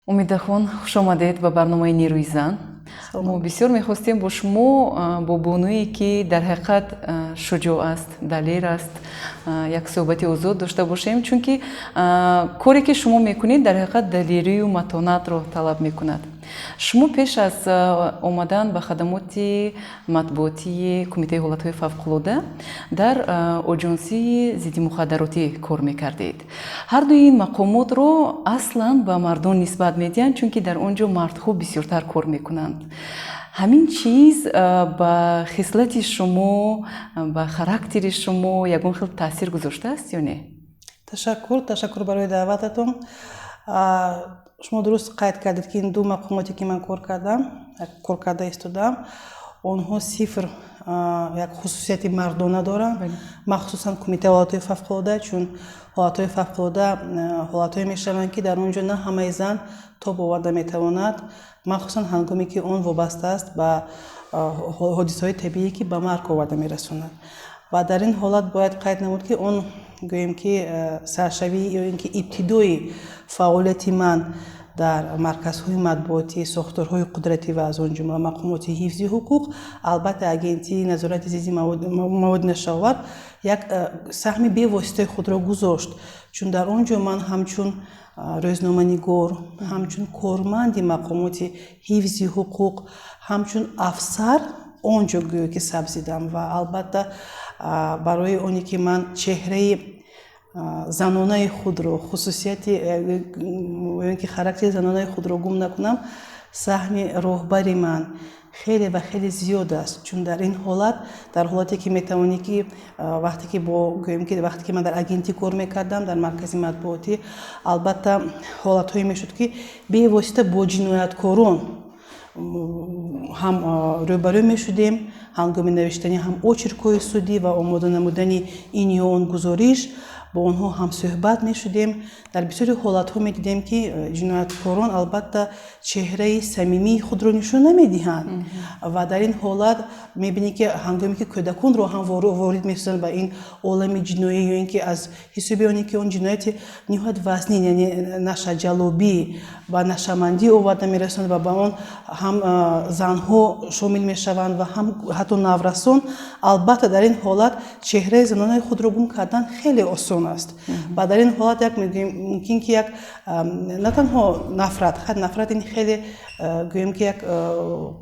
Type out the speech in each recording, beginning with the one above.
Умидахон, хуш омадед ба барномаи Нерӯи зан. Мо бисёр мехостем бо шумо бо бонуе ки дар ҳақиқат шуҷоъ аст, далер аст, як суҳбати озод дошта бошем, чунки коре ки шумо мекунед дар ҳақиқат далерию матонатро талаб мекунад. Шумо пеш аз омадан ба хадамоти матбуотии Кумитаи ҳолатҳои фавқулода дар оҷонсии зидди мухаддаротӣ кор мекардед. Ҳарду ин мақомотро аслан ба мардон нисбат медиҳанд, чунки дар он ҷо мардҳо бисёртар кор мекунанд. ҳамин чиз ба хислати шумо, ба характери шумо ягон хел таъсир гузоштааст ё не? Ташаккур барои даъвататон. шумо дуруст қайд кардед ки ин ду мақомоте ки ман кор карда истодам, онҳо сифр як хусусияти мардона доранд, махсусан Кумитаи ҳолатҳои фавқулода, чун ҳолатҳои фавқулода ҳолатҳое мешаванд ки дар он ҷо на ҳамаи зан тоб оварда метавонад, махсусан ҳангоме ки он вобаста аст ба ҳодисаҳои табиӣ ки ба марг оварда мерасонад. ва дар ин ҳолат бояд қайд намуд ки он гӯем ки саршавӣ ё ин ки ибтидои фаъолияти ман дар марказҳои матбуотӣ, сохторҳои қудратӣ ва аз он ҷумла мақомоти ҳифзи ҳуқуқ, албатта агентии назорати зидди маводи нашавар як саҳми бевоситаи худро гузошт, чун дар он ҷо ман ҳамчун рӯзноманигор, ҳамчун корманди мақомоти ҳифзи ҳуқуқ, ҳамчун афсар он ҷо гӯё ки сабзидам ва албатта барои оне ки ман чеҳраи занонаи худро, хусусияти ки характери занонаи худро гум накунам, саҳми роҳбари ман хеле ва хеле зиёд аст, чун дар ин ҳолат, дар ҳолате ки метавонӣ ки вақте ки ман дар агентӣ кор мекардам, дар маркази матбуотӣ, албатта ҳолатҳое мешуд ки бевосита бо ҷинояткорон ҳам рӯбарӯ мешудем, ҳангоми навиштани ҳам очеркҳои судӣ ва омода намудани ин ё он гузориш, бо онҳо ҳам суҳбат мешудем. Дар бисёри ҳолатҳо медидем ки ҷинояткорон албатта чеҳраи самимии худро нишон намедиҳанд ва дар ин ҳолат мебинӣ ки ҳангоме ки кӯдаконро ҳам ворид месозанд ба ин олами ҷиноӣ ё ин ки аз ҳисоби оне ки он ҷинояти ниҳоят вазнин, яъне нашаҷалобӣ ва нашамандӣ оварда мерасонад ва ба он ҳам занҳо шомил мешаванд ва ҳам ҳатто наврасон, албатта дар ин ҳолат чеҳраи занонаи худро гум кардан хеле осон аст. ва дар ин ҳолат як мумкин ки як на танҳо нафрат ин хеле гӯем ки як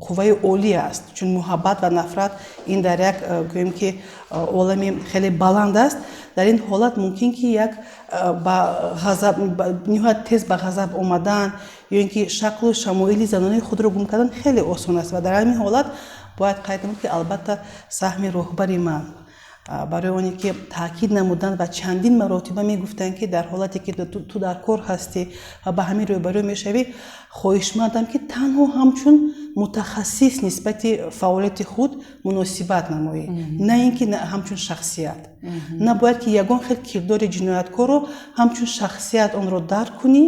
қувваи олӣ аст, чун муҳаббат ва нафрат ин дар як гӯем ки олами хеле баланд аст. дар ин ҳолат мумкин ки як ба ғазаб ниҳоят тез ба ғазаб омадан ё ин ки шаклу шамоили занонаи худро гум кардан хеле осон аст ва дар ҳамин ҳолат бояд қайд намуд ки албатта саҳми роҳбари ман барои оне ки таъкид намуданд ва чандин маротиба мегуфтанд ки дар ҳолате ки ту дар кор ҳастӣ ва ба ҳамин рӯбарӯ мешавӣ, хоҳишмандам ки танҳо ҳамчун мутахассис нисбати фаъолияти худ муносибат намоӣ, на ин ки ҳамчун шахсият. Набояд ки ягон хел кирдори ҷинояткорро ҳамчун шахсият онро дарк кунӣ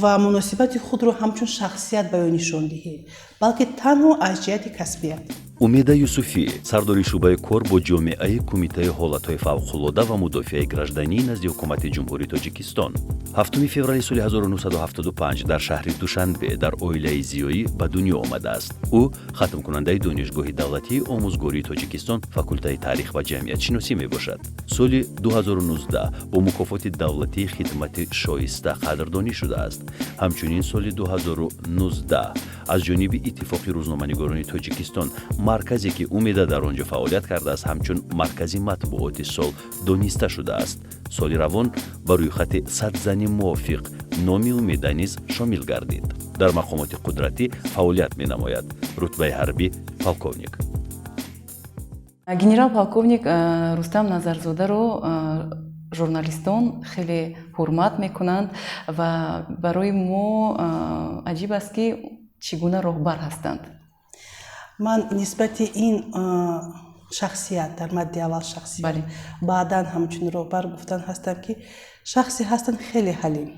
ва муносибати худро ҳамчун шахсият ба ё нишон диҳӣ, балки танҳо аз ҷиҳати касбият. Умеда Юсуфӣ, сардори шӯъбаи кор бо ҷомеаи Кумитаи ҳолатҳои фавқулода ва мудофиаи гражданӣ назди ҳукумати ҷумҳурии Тоҷикистон 7 феврали соли 1975 дар шаҳри Душанбе дар оилаи зиёӣ ба дунё омадааст. Ӯ хатмкунандаи донишгоҳи давлатии омӯзгории Тоҷикистон, факултаи таърих ва ҷамъиятшиносӣ мебошад. соли 2019 бо мукофоти давлатии хидмати шоиста қадрдонӣ шудааст. ҳамчунин соли 2019 аз ҷониби иттифоқи рӯзноманигорони Тоҷикистон марказе ки Умеда дар он ҷо фаъолият кардааст ҳамчун маркази матбуоти сол дониста шудааст. соли равон ба рӯйхати 100 зани мувофиқ номи Умеда низ шомил гардид. дар мақомоти қудратӣ фаъолият менамояд. рутбаи ҳарбӣ полковник. Генерал полковник Рустам Назарзодаро журналистон хеле ҳурмат мекунанд ва барои мо аҷиб аст ки чӣ гуна роҳбар ҳастанд. ман нисбати ин шахсият дар мадди аввал шахсият баъдан ҳамчун роҳбар гуфтан ҳастам ки шахсе ҳастанд хеле ҳалим,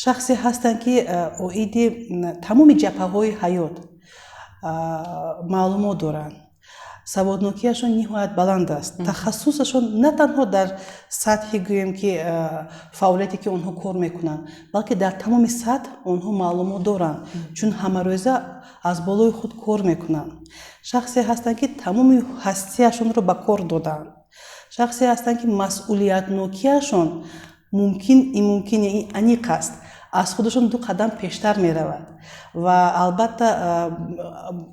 шахсе ҳастанд ки оиди тамоми ҷабҳаҳои ҳаёт маълумот доранд. саводнокияшон ниҳоят баланд аст. Тахассусашон на танҳо дар сатҳи гӯем ки фаъолияте ки онҳо кор мекунанд, балки дар тамоми сатҳ онҳо маълумот доранд, чун ҳамарӯза аз болои худ кор мекунанд. Шахсе ҳастанд ки тамоми ҳастияшонро ба кор доданд. Шахсе ҳастанд ки масъулиятнокияшон мумкин аниқ аст, аз худашон 2 қадам пештар меравад ва албатта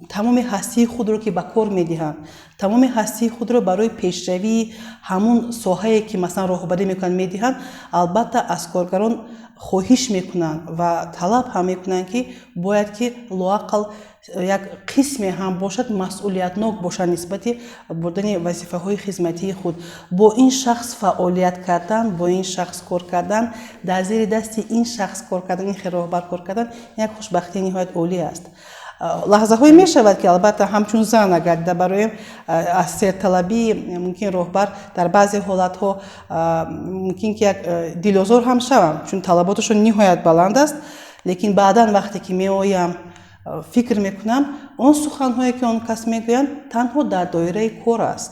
тамоми ҳастии худро ки ба кор медиҳанд, тамоми ҳастии худро барои пешравии ҳамун соҳае ки масалан роҳбарӣ мекунанд медиҳанд, албатта аз коргарон хоҳиш мекунанд ва талаб ҳам мекунанд ки бояд ки лоақал як қисме ҳам бошад масъулиятнок бошад нисбати бурдани вазифаҳои хизматии худ. Бо ин шахс фаъолият кардан, бо ин шахс кор кардан, дар зери дасти ин шахс кор кардан, ин роҳбар кор кардан як хушбахтии ниҳоят олӣ аст. лаҳзаҳое мешавад ки албатта ҳамчун зан агар барои аз серталабӣ мумкин роҳбар дар баъзе ҳолатҳо мумкин ки як дилозор ҳам шавам, чун талаботашон ниҳоят баланд аст, лекин баъдан вақте ки меоям фикр мекунам, он суханҳое ки он кас мегӯянд танҳо дар доираи кор аст.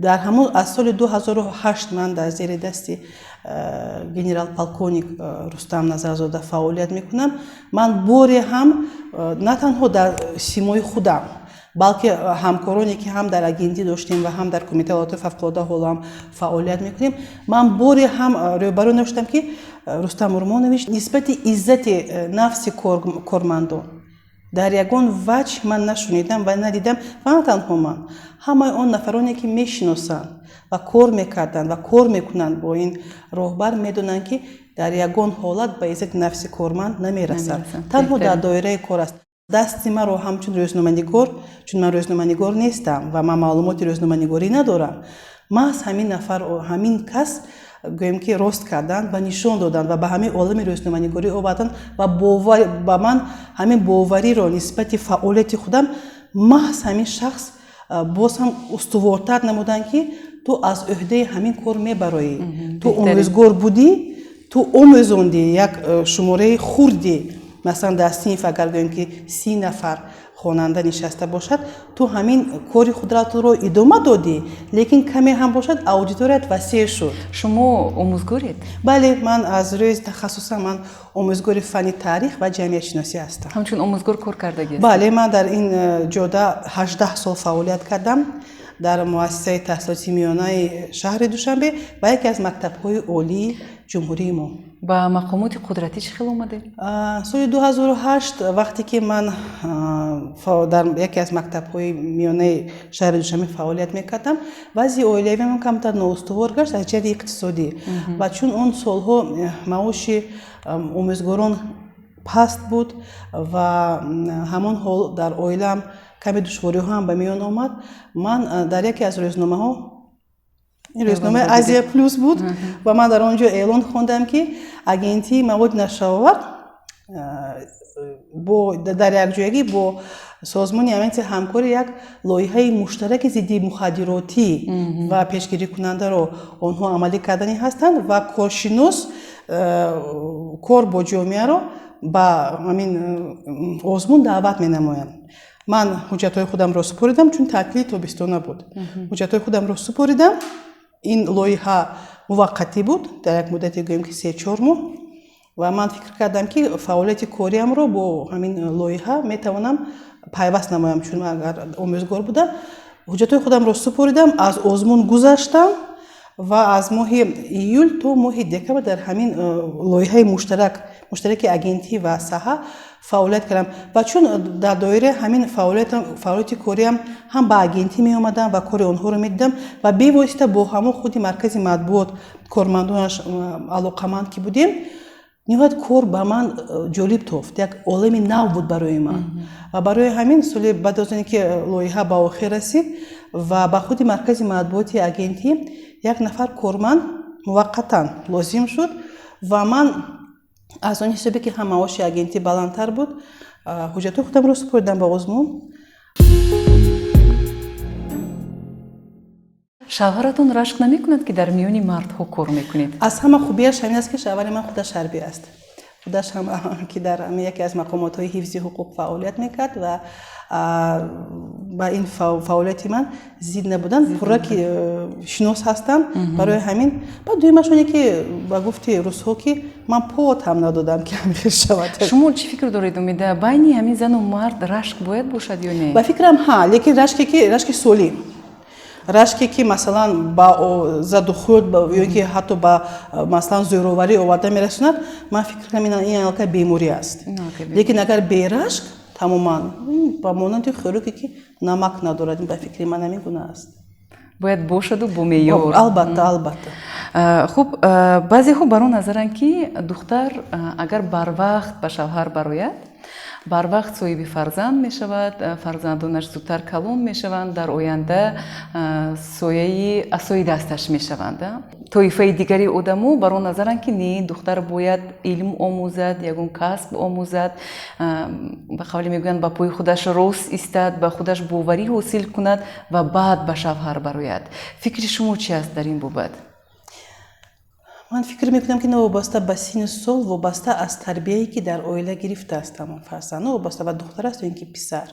Дар ҳамон аз соли 2008 ман дар зери дасти генерал-полковник Рустам Назарзода фаъолият мекунам. Ман боре ҳам на танҳо дар симои худам, балки ҳамкороне ки ҳам дар агентӣ доштем ва ҳам дар кумитаи ҳолати фавқулодда ҳоло ҳам фаъолият мекунем, ман боре ҳам рӯбарӯ наштам ки Рустам Урмонович нисбати иззати нафси кормандон дар ягон ваҷҳ ман нашунидам ва надидам ва на танҳо ман, ҳамаи он нафароне ки мешиносанд ва кор мекарданд ва кор мекунанд бо ин роҳбар медонанд ки дар ягон ҳолат ба иззати нафси корманд намерасад, танҳо дар доираи кор аст. дасти маро ҳамчун рӯзноманигор, чун ман рӯзноманигор нестам ва ман маълумоти рӯзноманигорӣ надорам, маҳз ҳамин нафар ҳамин кас гӯем ки рост карданд ва нишон доданд ва ба ҳамин олами рӯзноманигорӣ оварданд ва ба ман ҳамин бовариро нисбати фаъолияти худам маҳз ҳамин шахс боз ҳам устувортар намуданд ки ту аз ӯҳдаи ҳамин кор мебароӣ, ту омӯзгор будӣ, ту омӯзонди як шумораи хурди, масалан дар синф агар гӯем ки 30 нафар хонанда нишаста бошад, ту ҳамин кори худратро идома додӣ, лекин каме ҳам бошад аудиторият васеъ шуд. Шумо омӯзгоред? Бале, ман аз рӯи тахассусам ман омӯзгори фанни таърих ва ҷамъиятшиносӣ ҳастам. ҳамчун омӯзгор кор кардагист? Бале, ман дар ин ҷода 18 сол фаъолият кардам дар муассисаи таҳсилоти миёнаи шаҳри Душанбе ва яке аз мактабҳои олии ҷумҳурии мо. ба мақомоти қудратӣ чӣ хел омадед? Соли 2008 вақте ки ман дар яке аз мактабҳои миёнаи шаҳри Душанбе фаъолият мекардам, вазъи оилавиам камтар ноустувор гашт аз ҷиҳати иқтисодӣ ва чун он солҳо маоши омӯзгорон паст буд ва ҳамон ҳол дар оилаам каме душвориҳо ҳам ба миён омад, ман дар яке аз рӯзномаҳо, ин рӯзномаи Азия плюс буд ва ман дар он ҷо эълон хондам ки агентии маводи нашавовар дар якҷоягӣ бо созмони аминати ҳамкорӣ як лоиҳаи муштараки зидди мухаддиротӣ ва пешгирикунандаро онҳо амалӣ кардани ҳастанд ва коршинос кор бо ҷомеаро ба амин озмун даъват менамоянд. ман ҳуҷҷатҳои худамро супоридам, чун таътили тобистона буд. ҳуҷҷатҳои худамро супоридам. ин лоиҳа муваққатӣ буд дар як муддати гӯем ки 3-4 моҳ ва ман фикр кардам ки фаъолияти кориамро бо ҳамин лоиҳа метавонам пайваст намоям, чун агар омӯзгор будам. ҳуҷҷатҳои худамро супоридам, аз озмун гузаштам ва аз моҳи июл то моҳи декабр дар ҳамин лоиҳаи муштараки агентӣ ва саҳа фаъолият кардам ва чун дар доираи ҳамин фаъолияти кориам ҳам ба агентӣ меомадам ва кори онҳоро медидам ва бевосита бо ҳамон худи маркази матбуот кормандонаш алоқаманд ки будем, ниҳоят кор ба ман ҷолиб тофт, як олами нав буд барои ман ва барои ҳамин соли баъд аз оне ки лоиҳа ба охир расид ва ба худи маркази матбуоти агентӣ як нафар корманд муваққатан лозим шуд ва ман аз он ҳисобе ки ҳам маоши агентӣ баландтар буд, ҳуҷҷатҳои худамро супоридам ба озмун. шавҳаратон рашк намекунад ки дар миёни мардҳо кор мекунед? аз ҳама хубияш ҳамин аст ки шавҳари ман худаш ҳарбӣ аст خودش هم که در یکی از مقامات‌های حفظ حقوق فعالیت میکرد و با این فعالیت من زید نبودن پورا که شناس هستم برای همین بعد دویمشون که با گفتی روزها که من پوت هم ندادم که همین شود. شما چی فکر دارید میده بین همین زن و مرد رشک باید باشد یا نه؟ با فکرم ها لیکن رشک سولی رشکی که مثلا با زد و خورد یا اینکه حتی با مثلا زوروری آورده میرسوند من فکر کنم این علاقه بیماری است لیکن اگر بی رشک تماما با مانند خوراکی که نمک ندارد این به فکر من همین گونه است باید باشد و با معیار البته خب بعضی ها بر آن نظرند که دختر اگر بر وقت به شوهر برآید بر وقت صاحب فرزند می شود فرزندانش زودتر کلان می شوند در آینده سایه عصای دستش می شوند طایفه دیگری آدمو بر آن نظرند که نه دختر باید علم آموزد یگان کسب آموزد به قولی میگویند با پای خودش راست ایستد به خودش باوری حاصل کند و بعد به شوهر برآید فکر شما چی است در این بابت من فکر میکنم که نه وابسته به سن سال وابسته از تربیتی که در عائله گرفته است تمام فرزند نه وابسته به دختر است و اینکه پسر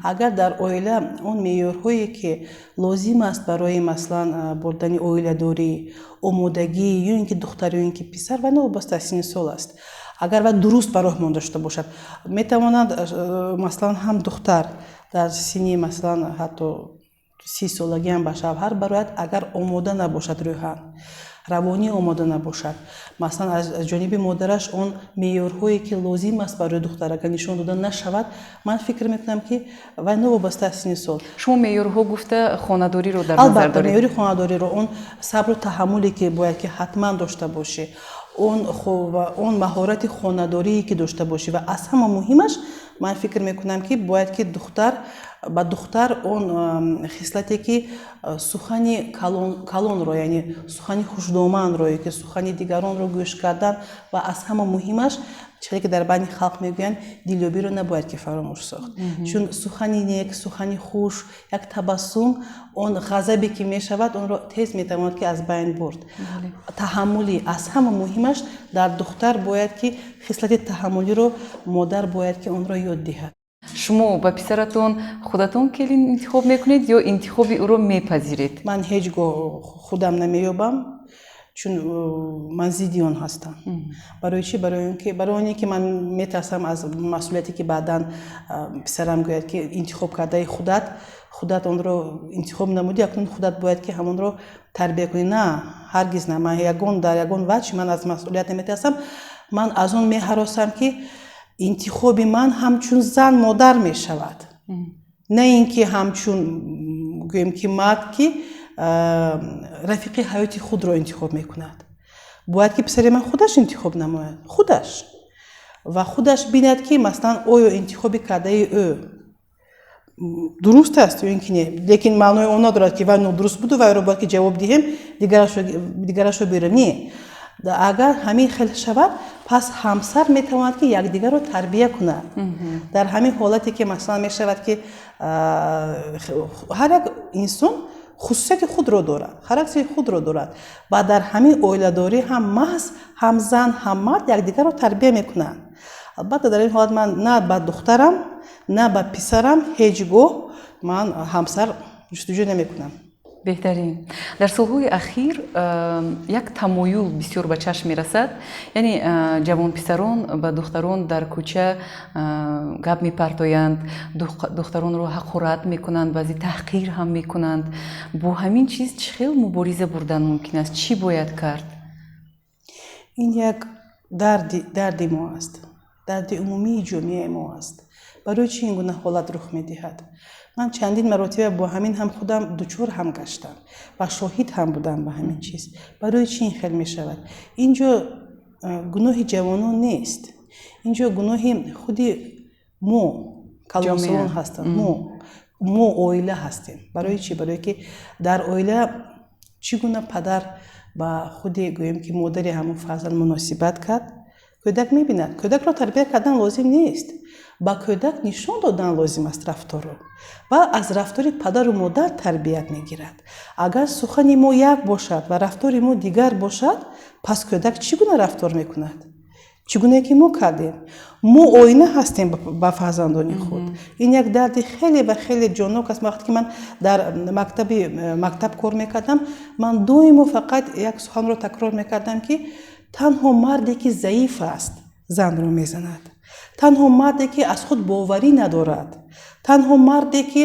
اگر در عائله اون معیارهایی که لازم است برای مثلا بردن عائله داری آمادگی یا اینکه دختر یا اینکه پسر و نه وابسته از سن سال است اگر و درست به راهمان داشته باشد میتواند مثلا هم دختر در سن مثلا حتی 30 سالگی هم به شوهر برآید اگر آماده نباشد روحاً روانی آماده نباشد مثلا از جانب مادرش اون معیارهایی که لازم است برای دختر اگر نشان داده نشود من فکر میکنم که و نه وابسته از سن سال شما معیارها گفته خانه‌داری رو در نظر دارید البته معیار خانه‌داری رو اون صبر و تحملی که باید که حتما داشته باشه اون مهارت خانه‌داری که داشته باشه و از همه مهمش من فکر میکنم که باید که دختر اون خصلتی که سخن کلان رو یعنی سخن خوشدامن رو که سخن دیگران رو گوش کردن و از همه مهمش چیزی که در بین خلق میگن دلیابی رو نباید که فراموش ساخت چون سخن نیک سخن خوش یک تبسم اون غضبی که میشود اون رو تیز میتواند که از بین برد تحملی از همه مهمش در دختر باید که خصلت تحملی رو مادر باید که اون رو یاد دهد شما با پسرتون خودتون کلین انتخاب میکنید یا انتخابی او رو میپذیرید؟ من هیچگاه خودم نمییابم چون من ضد آن هستم برای چی برای اینکه من میترسم از مسئولیتی که بعداً پسرم گوید که انتخاب کرده خودت اون رو انتخاب نمودی اکنون خودت باید که همون رو تربیت کنی نه هرگز نه من در یگان وجه من از مسئولیت نمیترسم من از اون میهراسم که انتخاب من همچون زن مادر می شود نه اینکه همچون گویم که مرد که رفیق حیاتی خود رو انتخاب می کند باید که پسر من خودش انتخاب نماید خودش بیند که مثلا او انتخاب کرده او درست است یا اینکه نه لیکن معنای اون ندارد که و درست بود و او رو باید که جواب دهیم دیگرش رو بیرم نه اگر همین خیلی شود پس همسر میتواند که یکدیگر رو تربیت کند در همین حالتی که مثلا میشود که هر یک انسان خصوصیت خود رو دارد خاراکتر خود رو دارد و در همین عائله داری هم محض هم زن هم مرد یکدیگر رو تربیت میکنند البته در این حالت من نه با دخترم نه با پسرم هیچگاه من همسر جستجو نمیکنم بهترین در سالهای اخیر یک تمایل بسیار به چشم میرسد یعنی جوان پسران و دختران در کوچه گپ میپرتایند دختران رو حقارت میکنند بعضی تحقیر هم میکنند با همین چیز چه خیلی مبارزه بردن ممکن است چی باید کرد این یک درد ما است درد عمومی جامعه ما است برای چی این گونه حالت رخ میدهد من چندین مرتبه با همین هم خودم دچار هم گشتم و شاهد هم بودم با همین چیز برای چی این خیلی می شود اینجا گناه جوانان نیست اینجا گناه خودی ما کلانسالان هستند ما عائله هستیم برای چی برای که در عائله چگونه پدر با خودی گویم که مادر همون فرزند مناسبت کرد کودک میبیند کودک را تربیت کردن لازم نیست با کودک نشان دادن لازم است رفتار رو و از رفتار پدر و مادر تربیت میگیرد اگر سخن ما یک باشد و رفتار ما دیگر باشد پس کودک چگونه رفتار میکند чӣ гуне ки мо кардем мо оина ҳастем ба фарзандони худ ин як дарди хеле ва хеле ҷонок аст вақте ки ман дар мактаб кор мекардам ман доимо фақат як суханро такрор мекардам ки танҳо марде ки заиф аст занро мезанад танҳо марде ки аз худ боварӣ надорад танҳо марде ки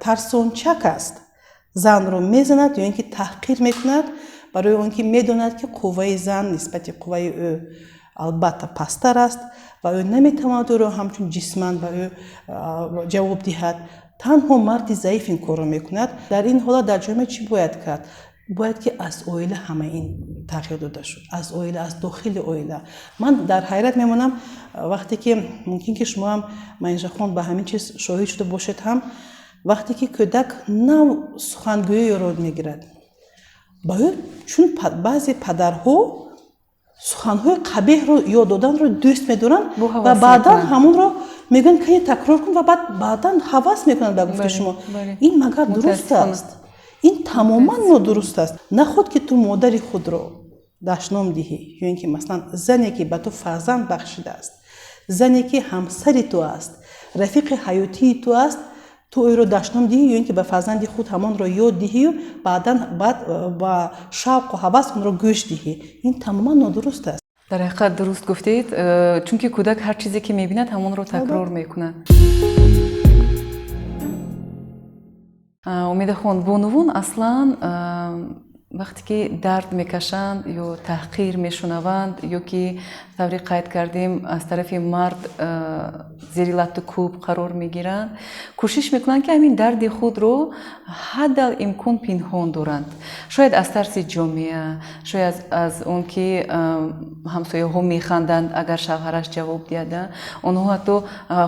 тарсончак аст занро мезанад ё ин ки таҳқир мекунад барои он ки медонад ки қувваи зан нисбати қувваи ӯ албатта пасттар аст ва ӯ наметавонад ӯро ҳамчун ҷисман ба ӯ ҷавоб диҳад танҳо марди заиф ин корро мекунад дар ин ҳолат дар ҷомеа чӣ бояд кард бояд ки аз оила ҳама ин тағйир дода шуд аз оила аз дохили оила ман дар ҳайрат мемонам вақте ки мумкин ки шумо ҳам маинҷахон ба ҳамин чиз шоҳид шуда бошед ҳам вақте ки кӯдак нав сухангӯиро мегирад ба ӯ чун баъзе падарҳо суханҳои қабеҳро ёд доданро дӯст медоранд ва баъдан ҳамонро мегӯянд кае такрор кун ва баъдан ҳавас мекунанд ба гуфти шумо ин магар дуруст аст ин тамоман нодуруст аст наход ки ту модари худро дашном диҳӣ ё ин ки маслан зане ки ба ту фарзанд бахшидааст зане ки ҳамсари ту аст рафиқи ҳаётии ту аст ту ӯро дашном диҳӣ ё ин ки ба фарзанди худ ҳамонро ёд диҳию баъдан ба шавқу ҳавас онро гӯш диҳӣ ин тамоман нодуруст аст дар ҳақиқат дуруст гуфтед чунки кӯдак ҳар чизе ки мебинад ҳамонро такрор мекунад умедахон бонувон аслан вақте ки дард мекашанд ё таҳқир мешунаванд ё ки тавре қайд кардем аз тарафи мард зери латту кӯб қарор мегиранд кӯшиш мекунанд ки ҳамин дарди худро ҳаддал имкон пинҳон доранд шояд аз тарси ҷомеа шояд аз он ки ҳамсояҳо механданд агар шавҳараш ҷавоб диҳада онҳо ҳатто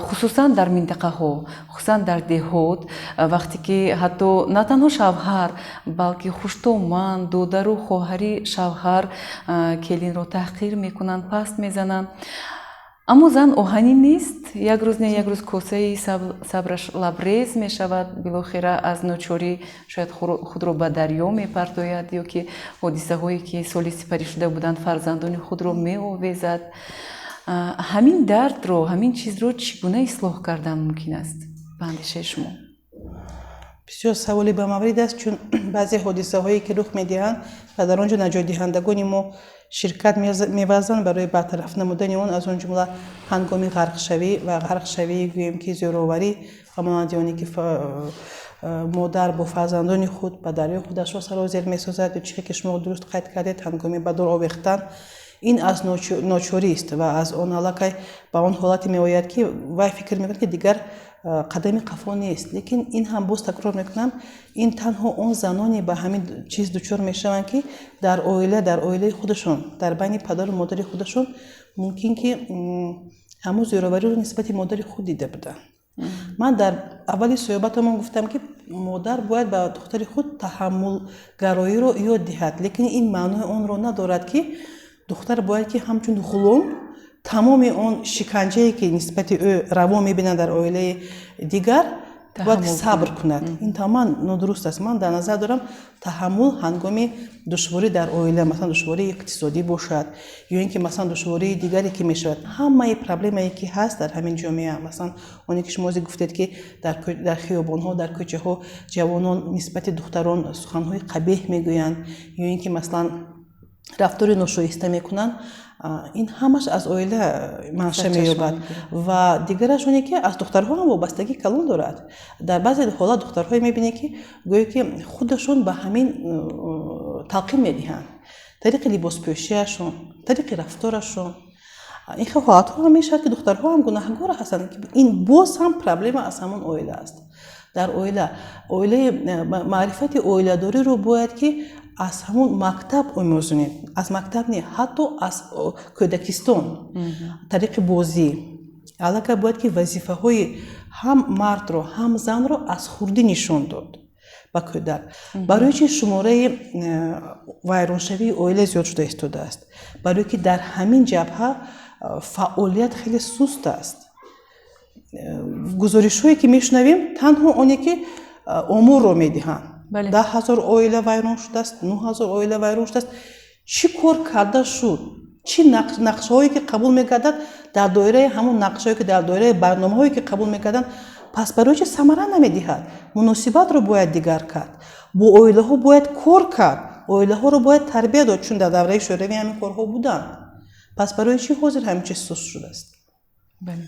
хусусан дар минтақаҳо хусусан дар деҳот вақте ки ҳатто на танҳо шавҳар балки хуштоманд додару хоҳари шавҳар келинро таҳқир мекунанд паст мезананд аммо зан оҳанӣ нест як рӯз не як рӯз косаи сабраш лабрез мешавад билохира аз ночорӣ шояд худро ба дарьё мепардояд ё ки ҳодисаҳое ки соли сипарӣ шуда буданд фарзандони худро меовезад ҳамин дардро ҳамин чизро чӣ гуна ислоҳ кардан мумкин аст ба андешаи шумо бисёр саволи ба маврид аст чун баъзе ҳодисаҳое ки рух медиҳанд ва дар он ҷо наҷотдиҳандагони мо ширкат меварзанд барои бартараф намудани он аз он ҷумла ҳангоми ғарқшавӣ ва ғарқшавии гӯем ки зӯроварӣ ва монанди оне ки модар бо фарзандони худ ба дарёи худашро сарозер месозад ё чизе ки шумо дуруст қайд кардед ҳангоми ба дур овехтан ин аз ночорист ва аз он аллакай ба он ҳолате меояд ки вай фикр мекунад ки дигар қадами қафо нест лекин ин ҳам боз такрор мекунам ин танҳо он заноне ба ҳамин чиз дучор мешаванд ки дар оилаи худашон дар байни падару модари худашон мумкин ки ҳамон зӯровариро нисбати модари худ дида буданд ман дар аввали суҳбатамон гуфтам ки модар бояд ба духтари худ таҳаммулгароиро ёд диҳад лекин ин маънои онро надорад ки духтар бояд ки ҳамчун ғулом тамоми он шиканҷае ки нисбати ӯ раво мебинад дар оилаи дигар бояд сабр кунад ин тамоман нодуруст аст ман дар назар дорам таҳаммул ҳангоми душворӣ дар оила масалан душвории иқтисодӣ бошад ё ин ки масалан душвории дигаре ки мешавад ҳамаи проблемае ки ҳаст дар ҳамин ҷомеа масалан оне ки шумо гуфтед ки дар хиёбонҳо дар кӯчаҳо ҷавонон нисбати духтарон суханҳои қабеҳ мегӯянд ё ин ки масалан рафтори ношоиста мекунанд ин ҳамаш аз оила манша меёбад ва дигараш оне ки аз духтарҳо ҳам вобастагӣ калон дорад дар баъзе ҳолат духтарҳое мебинед ки гӯё ки худашон ба ҳамин талқин медиҳанд тариқи либоспӯшиашон тариқи рафторашон ин ҳолатҳо ҳам мешавад ки духтарҳо ҳам гунаҳгор ҳастанд ин боз ҳам проблема аз ҳамон оила аст дар оилаи маърифати оиладориро бояд ки аз ҳамон мактаб омӯзонед аз мактаб не ҳатто аз кӯдакистон тариқи бозӣ аллакай бояд ки вазифаҳои ҳам мардро ҳам занро аз хурдӣ нишон дод ба кӯдак барои чи шумораи вайроншавии оила зиёд шуда истодааст барое ки дар ҳамин ҷабҳа фаъолият хеле суст аст гузоришҳое ки мешунавем танҳо оне ки омурро медиҳанд 10,000 оила вайрон шудааст 9,000 оила вайрон шудааст чӣ кор карда шуд чӣ нақшаҳое ки қабул мегардад дар доираи ҳамон нақшаҳое ки дар доираи барномаҳое ки қабул мегарданд, пас барои чӣ самара намедиҳад? муносибатро бояд дигар кард, бо оилаҳо бояд кор кард, оилаҳоро бояд тарбия дод, чун дар давраи шӯравӣ ҳамин корҳо буданд. пас барои чӣ ҳозир ҳамин чиз суст шудааст? бале.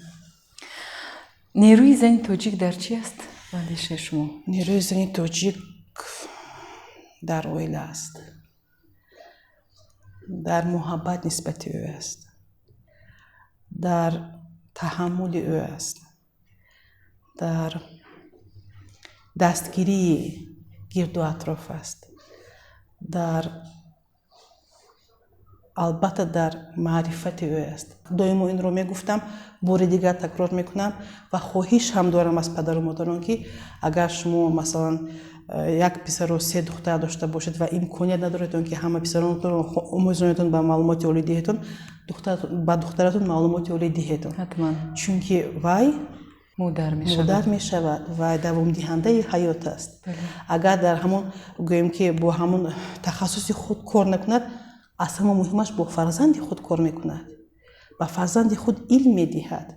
нерӯи зани тоҷик дар чӣ аст ба андешаи шумо? нерӯи зани тоҷик дар оила аст, дар муҳаббат нисбати ӯ аст, дар таҳаммули ӯ аст, дар дастгирии гирду атроф аст, дар албатта дар маърифати ӯ аст. доимо инро мегуфтам, бори дигар такрор мекунам ва хоҳиш ҳам дорам аз падару модарон ки агар шумо масалан як писару се духтар дошта бошед ва имконият надоред ки ҳама писаронатон омӯзонатон ба маълумоти олӣ диҳетон, ба духтаратон маълумоти олӣ диҳетон. ҳатман. чунки вай модар модар мешавад ва давомдиҳандаи ҳаёт аст. агар дар ҳамон гӯем ки бо ҳамон тахассуси худ кор накунад, аз ҳама муҳимаш бо фарзанди худ кор мекунад, ба фарзанди худ илм медиҳад,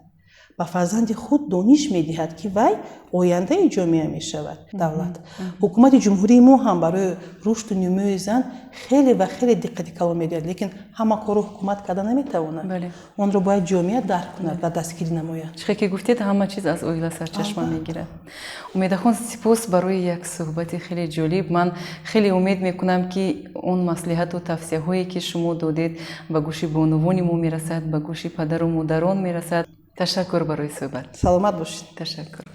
ба фарзанди худ дониш медиҳад ки вай ояндаи ҷомеа мешавад. давлат ҳукумати ҷумҳурии мо ҳам барои рушду нумӯи зан хеле ва хеле диққати калон медиҳад, лекин ҳама корро ҳукумат карда наметавонад. онро бояд ҷомеа дарк кунад ва дастгирӣ намояд. чихе ки гуфтед ҳама чиз аз оила сарчашма мегирад. умедахон сипос барои як суҳбати хеле ҷолиб. ман хеле умед мекунам ки он маслиҳату тавсияҳое ки шумо додед ба гӯши бонувони мо мерасад, ба гӯши падару модарон мерасад. ташаккур барои суҳбат. саломат бошед. ташаккур.